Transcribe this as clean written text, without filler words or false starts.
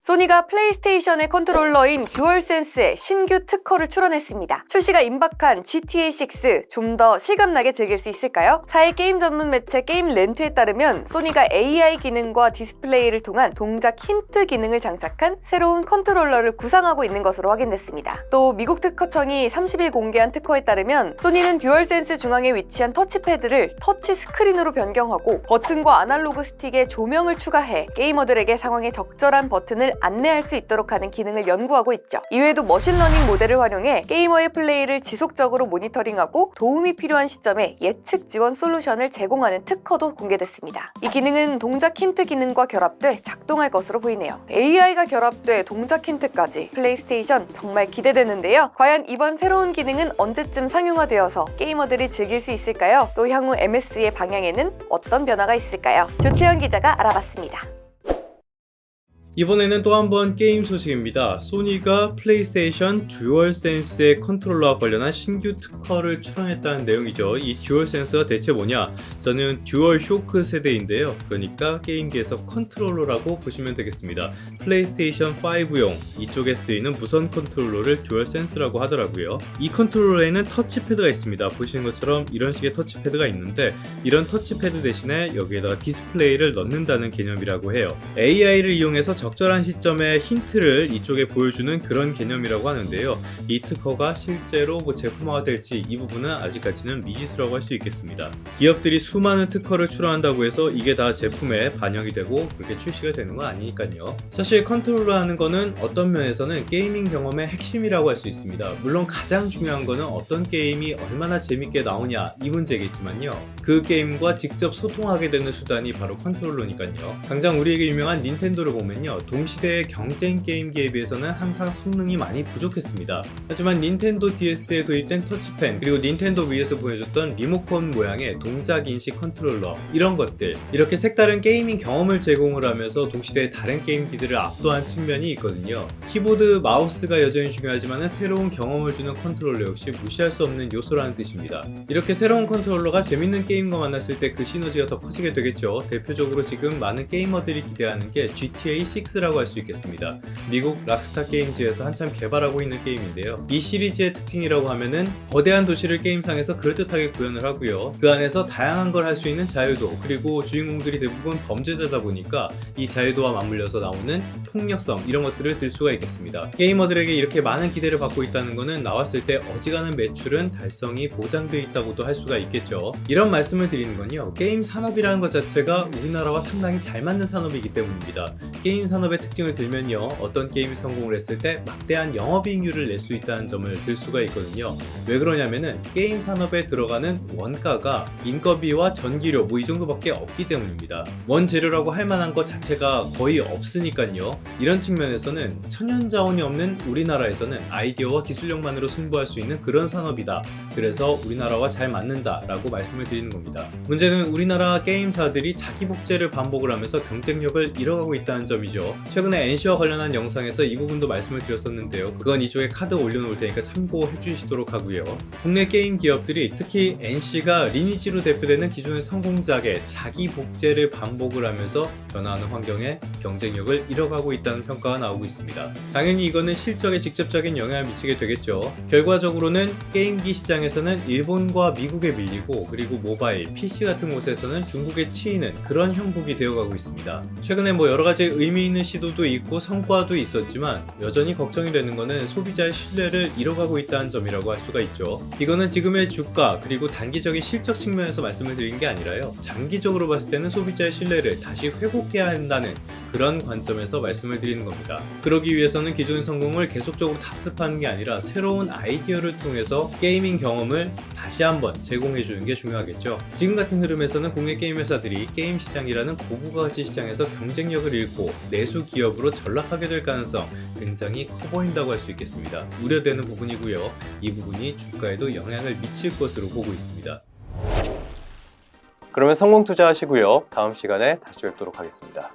소니가 플레이스테이션의 컨트롤러인 듀얼센스의 신규 특허를 출원했습니다. 출시가 임박한 GTA6 좀 더 실감나게 즐길 수 있을까요? 타의 게임 전문 매체 게임 렌트에 따르면 소니가 AI 기능과 디스플레이를 통한 동작 힌트 기능을 장착한 새로운 컨트롤러를 구상하고 있는 것으로 확인됐습니다. 또 미국 특허청이 30일 공개한 특허에 따르면 소니는 듀얼센스 중앙에 위치한 터치패드를 터치 스크린으로 변경하고 버튼과 아날로그 스틱에 조명을 추가해 게이머들에게 상황에 적절한 버튼을 안내할 수 있도록 하는 기능을 연구하고 있죠. 이외에도 머신러닝 모델을 활용해 게이머의 플레이를 지속적으로 모니터링하고 도움이 필요한 시점에 예측 지원 솔루션을 제공하는 특허도 공개됐습니다. 이 기능은 동작 힌트 기능과 결합돼 작동할 것으로 보이네요. AI가 결합돼 동작 힌트까지 플레이스테이션 정말 기대되는데요. 과연 이번 새로운 기능은 언제쯤 상용화되어서 게이머들이 즐길 수 있을까요? 또 향후 MS의 방향에는 어떤 변화가 있을까요? 조태현 기자가 알아봤습니다. 이번에는 또 한 번 게임 소식입니다. 소니가 플레이스테이션 듀얼센스의 컨트롤러와 관련한 신규 특허를 출원했다는 내용이죠. 이 듀얼센스가 대체 뭐냐? 저는 듀얼 쇼크 세대인데요. 그러니까 게임기에서 컨트롤러라고 보시면 되겠습니다. 플레이스테이션 5용 이쪽에 쓰이는 무선 컨트롤러를 듀얼센스라고 하더라고요. 이 컨트롤러에는 터치패드가 있습니다. 보시는 것처럼 이런 식의 터치패드가 있는데 이런 터치패드 대신에 여기에다가 디스플레이를 넣는다는 개념이라고 해요. AI를 이용해서 적절한 시점에 힌트를 이쪽에 보여주는 그런 개념이라고 하는데요. 이 특허가 실제로 제품화가 될지 이 부분은 아직까지는 미지수라고 할 수 있겠습니다. 기업들이 수많은 특허를 출원한다고 해서 이게 다 제품에 반영이 되고 그렇게 출시가 되는 건 아니니까요. 사실 컨트롤러 하는 거는 어떤 면에서는 게이밍 경험의 핵심이라고 할 수 있습니다. 물론 가장 중요한 거는 어떤 게임이 얼마나 재밌게 나오냐 이 문제겠지만요. 그 게임과 직접 소통하게 되는 수단이 바로 컨트롤러니까요. 당장 우리에게 유명한 닌텐도를 보면요. 동시대의 경쟁 게임기에 비해서는 항상 성능이 많이 부족했습니다. 하지만 닌텐도 DS에 도입된 터치펜 그리고 닌텐도 위에서 보여줬던 리모컨 모양의 동작 인식 컨트롤러 이런 것들 이렇게 색다른 게이밍 경험을 제공을 하면서 동시대의 다른 게임기들을 압도한 측면이 있거든요. 키보드, 마우스가 여전히 중요하지만 새로운 경험을 주는 컨트롤러 역시 무시할 수 없는 요소라는 뜻입니다. 이렇게 새로운 컨트롤러가 재밌는 게임과 만났을 때 그 시너지가 더 커지게 되겠죠. 대표적으로 지금 많은 게이머들이 기대하는 게 GTA6라고 할 수 있겠습니다. 미국 락스타 게임즈에서 한참 개발하고 있는 게임인데요. 이 시리즈의 특징이라고 하면은 거대한 도시를 게임상에서 그럴듯하게 구현을 하고요. 그 안에서 다양한 걸 할 수 있는 자유도 그리고 주인공들이 대부분 범죄자다 보니까 이 자유도와 맞물려서 나오는 폭력성 이런 것들을 들 수가 있겠습니다. 게이머들에게 이렇게 많은 기대를 받고 있다는 것은 나왔을 때 어지간한 매출은 달성이 보장되어 있다고도 할 수가 있겠죠. 이런 말씀을 드리는 건요. 게임 산업이라는 것 자체가 우리나라와 상당히 잘 맞는 산업이기 때문입니다. 게임 산업의 특징을 들면요. 어떤 게임이 성공을 했을 때 막대한 영업이익률을 낼 수 있다는 점을 들 수가 있거든요. 왜 그러냐면은 게임 산업에 들어가는 원가가 인건비와 전기료 이 정도밖에 없기 때문입니다. 원재료라고 할 만한 것 자체가 거의 없으니까요. 이런 측면에서는 천연자원이 없는 우리나라에서는 아이디어와 기술력만으로 승부할 수 있는 그런 산업이다. 그래서 우리나라와 잘 맞는다 라고 말씀을 드리는 겁니다. 문제는 우리나라 게임사들이 자기 복제를 반복을 하면서 경쟁력을 잃어가고 있다는 점이죠. 최근에 NC와 관련한 영상에서 이 부분도 말씀을 드렸었는데요. 그건 이쪽에 카드 올려놓을 테니까 참고해 주시도록 하고요. 국내 게임 기업들이 특히 NC가 리니지로 대표되는 기존의 성공작에 자기 복제를 반복을 하면서 변화하는 환경에 경쟁력을 잃어가고 있다는 평가가 나오고 있습니다. 당연히 이거는 실적에 직접적인 영향을 미치게 되겠죠. 결과적으로는 게임기 시장에서는 일본과 미국에 밀리고 그리고 모바일, PC 같은 곳에서는 중국에 치이는 그런 형국이 되어가고 있습니다. 최근에 여러가지 의미 있는 시도도 있고 성과도 있었지만 여전히 걱정이 되는 것은 소비자의 신뢰를 잃어가고 있다는 점이라고 할 수가 있죠. 이거는 지금의 주가 그리고 단기적인 실적 측면에서 말씀을 드리는 게 아니라요. 장기적으로 봤을 때는 소비자의 신뢰를 다시 회복해야 한다는 그런 관점에서 말씀을 드리는 겁니다. 그러기 위해서는 기존의 성공을 계속적으로 답습하는 게 아니라 새로운 아이디어를 통해서 게이밍 경험을 다시 한번 제공해주는 게 중요하겠죠. 지금 같은 흐름에서는 국내 게임 회사들이 게임 시장이라는 고부가치 시장에서 경쟁력을 잃고 내수 기업으로 전락하게 될 가능성 굉장히 커 보인다고 할 수 있겠습니다. 우려되는 부분이고요. 이 부분이 주가에도 영향을 미칠 것으로 보고 있습니다. 그러면 성공 투자하시고요. 다음 시간에 다시 뵙도록 하겠습니다.